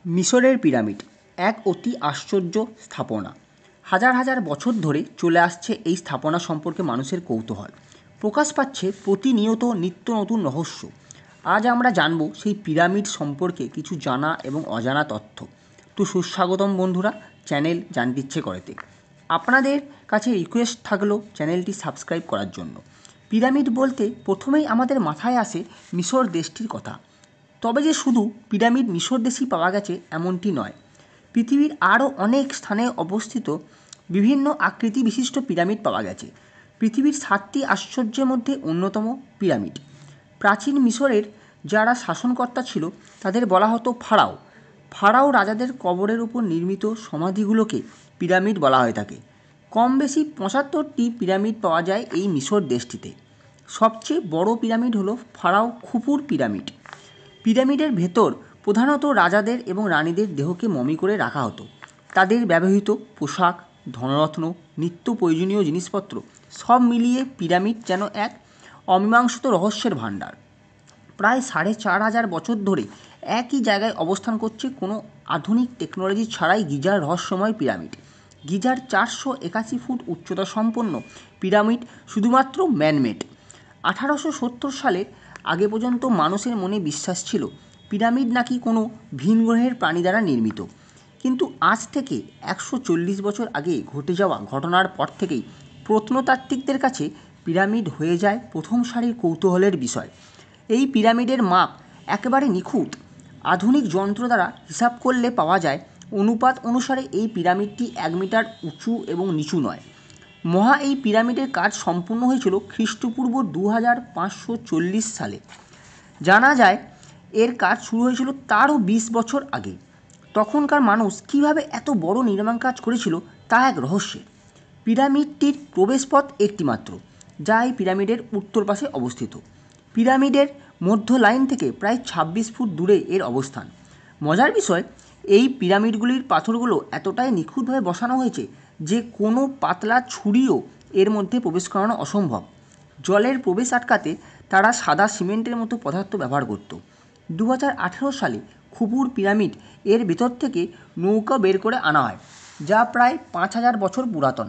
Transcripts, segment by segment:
মিশরের পিরামিড এক অতি আশ্চর্য স্থাপনা। হাজার হাজার বছর ধরে চলে আসছে এই স্থাপনা সম্পর্কে মানুষের কৌতূহল। প্রকাশ পাচ্ছে প্রতিনিয়ত নিত্য নতুন রহস্য। আজ আমরা জানব সেই পিরামিড সম্পর্কে কিছু জানা এবং অজানা তথ্য। তো সুস্বাগতম বন্ধুরা, চ্যানেল জানতে ইচ্ছে করেতে আপনাদের কাছে রিকোয়েস্ট থাকলো চ্যানেলটি সাবস্ক্রাইব করার জন্য। পিরামিড বলতে প্রথমেই আমাদের মাথায় আসে মিশর দেশটির কথা। তবে যে শুধু পিরামিড মিশর দেশেই পাওয়া গেছে এমনটি নয়। পৃথিবীর আরও অনেক স্থানে অবস্থিত বিভিন্ন আকৃতি বিশিষ্ট পিরামিড পাওয়া গেছে। পৃথিবীর 7টি আশ্চর্যের মধ্যে অন্যতম পিরামিড। প্রাচীন মিশরের যারা শাসনকর্তা ছিল তাদের বলা হতো ফারাও। ফারাও রাজাদের কবরের উপর নির্মিত সমাধিগুলোকে পিরামিড বলা হয়ে থাকে। কম বেশি 75টি পিরামিড পাওয়া যায় এই মিশর দেশটিতে। সবচেয়ে বড় পিরামিড হলো ফারাও খুফুর পিরামিড। পিরামিডের ভেতর প্রধানত রাজাদের এবং রানীদের দেহকে মমি করে রাখা হতো। তাদের ব্যবহৃত পোশাক, ধনরত্ন, নিত্য প্রয়োজনীয় জিনিসপত্র সব মিলিয়ে পিরামিড যেন এক অমীমাংসিত রহস্যের ভাণ্ডার। প্রায় 4500 বছর ধরে একই জায়গায় অবস্থান করছে কোনো আধুনিক টেকনোলজি ছাড়াই গিজার রহস্যময় পিরামিড। গিজার 481 ফুট উচ্চতা সম্পন্ন পিরামিড শুধুমাত্র ম্যানমেড। 1870 সালের আগে পর্যন্ত মানুষের মনে বিশ্বাস ছিল পিরামিড নাকি কোনো ভিন গ্রহের প্রাণী দ্বারা নির্মিত। কিন্তু আজ থেকে 140 বছর আগে ঘটে যাওয়া ঘটনার পর থেকেই প্রত্নতাত্ত্বিকদের কাছে পিরামিড হয়ে যায় প্রথম সারির কৌতূহলের বিষয়। এই পিরামিডের মাপ একেবারে নিখুঁত। আধুনিক যন্ত্র দ্বারা হিসাব করলে পাওয়া যায় অনুপাত অনুসারে এই পিরামিডটি 1 মিটার উঁচু এবং নিচু নয়। এই পিরামিডের কাজ সম্পূর্ণ হয়েছিল খ্রিস্টপূর্ব 2540 সালে। জানা যায় এর কাজ শুরু হয়েছিল তারও 20 বছর আগে। তখনকার মানুষ কীভাবে এত বড় নির্মাণ কাজ করেছিল তা এক রহস্যের। পিরামিডটির প্রবেশপথ একটি মাত্র, যা এই পিরামিডের উত্তর পাশে অবস্থিত। পিরামিডের মধ্য লাইন থেকে প্রায় 26 ফুট দূরে এর অবস্থান। মজার বিষয়, এই পিরামিডগুলির পাথরগুলো এতটাই নিখুঁতভাবে বসানো হয়েছে যে কোনো পাতলা ছুরিও এর মধ্যে প্রবেশ করানো অসম্ভব। জলের প্রবেশ আটকাতে তারা সাদা সিমেন্টের মতো পদার্থ ব্যবহার করত। 2018 সালে খুফুর পিরামিড এর ভেতর থেকে নৌকা বের করে আনা হয়, যা প্রায় 5000 বছর পুরাতন।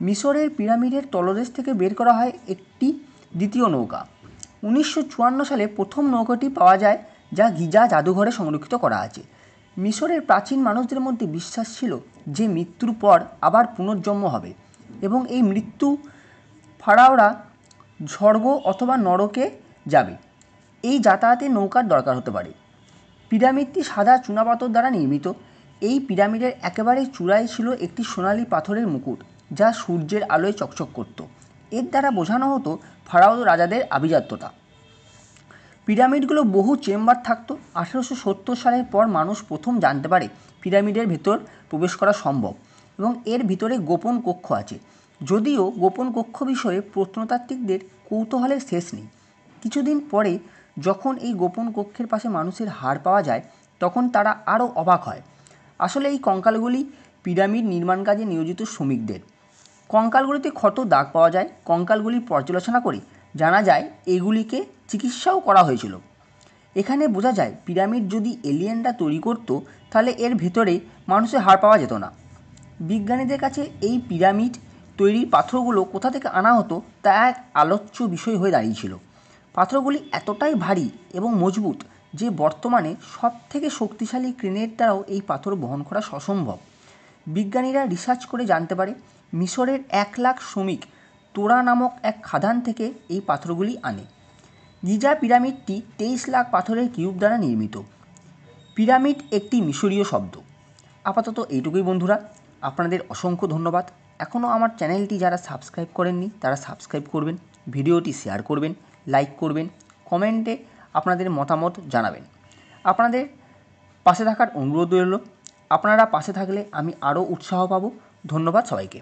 মিশরের পিরামিডের তলদেশ থেকে বের করা হয় একটি দ্বিতীয় নৌকা। 1954 সালে প্রথম নৌকাটি পাওয়া যায়, যা গিজা জাদুঘরে সংরক্ষিত করা আছে। মিশরের প্রাচীন মানুষদের মধ্যে বিশ্বাস ছিল যে মৃত্যুর পর আবার পুনর্জন্ম হবে এবং এই মৃত্যু ফারাওরা স্বর্গ অথবা নরকে যাবে। এই যাতায়াতে নৌকার দরকার হতে পারে। পিরামিডটি সাদা চুনাপাথর দ্বারা নির্মিত। এই পিরামিডের একেবারে চূড়ায় ছিল একটি সোনালী পাথরের মুকুট, যা সূর্যের আলোয় চকচক করত। এর দ্বারা বোঝানো হতো ফারাও রাজাদের আভিজাত্যতা। পিরামিডগুলো বহু চেম্বার থাকত। 1870 সালের পর মানুষ প্রথম জানতে পারে পিরামিডের ভেতর প্রবেশ করা সম্ভব এবং এর ভিতরে গোপন কক্ষ আছে। যদিও গোপন কক্ষ বিষয়ে প্রত্নতাত্ত্বিকদের কৌতূহলের শেষ নেই। কিছুদিন পরে যখন এই গোপন কক্ষের পাশে মানুষের হাড় পাওয়া যায় তখন তারা আরও অবাক হয়। আসলে এই কঙ্কালগুলি পিরামিড নির্মাণ কাজে নিয়োজিত শ্রমিকদের। কঙ্কালগুলিতে ক্ষত দাগ পাওয়া যায়। কঙ্কালগুলি পর্যালোচনা করে জানা যায় এগুলিকে চিকিৎসাও করা হয়েছিল। এখানে বোঝা যায় পিরামিড যদি এলিয়েনরা তৈরি করত তাহলে এর ভেতরে মানুষের হাড় পাওয়া যেত না। বিজ্ঞানীদের কাছে এই পিরামিড তৈরির পাথরগুলো কোথা থেকে আনা হতো তা এক আলোচ্য বিষয় হয়ে দাঁড়িয়েছিল। পাথরগুলি এতটাই ভারী এবং মজবুত যে বর্তমানে সবথেকে শক্তিশালী ক্রেনের দ্বারাও এই পাথর বহন করা অসম্ভব। বিজ্ঞানীরা রিসার্চ করে জানতে পারে মিশরের 1 লাখ শ্রমিক তোরা নামক এক খাদান থেকে এই পাথরগুলি আনে। গিজা পিরামিডটি 23 লাখ পাথরের কিউব দ্বারা নির্মিত। পিরামিড একটি মিশরীয় শব্দ। আপাতত এইটুকুই বন্ধুরা, আপনাদের অসংখ্য ধন্যবাদ। এখনও আমার চ্যানেলটি যারা সাবস্ক্রাইব করেননি তারা সাবস্ক্রাইব করবেন, ভিডিওটি শেয়ার করবেন, লাইক করবেন, কমেন্টে আপনাদের মতামত জানাবেন। আপনাদের পাশে থাকার অনুরোধ রইল। আপনারা পাশে থাকলে আমি আরও উৎসাহ পাব। ধন্যবাদ সবাইকে।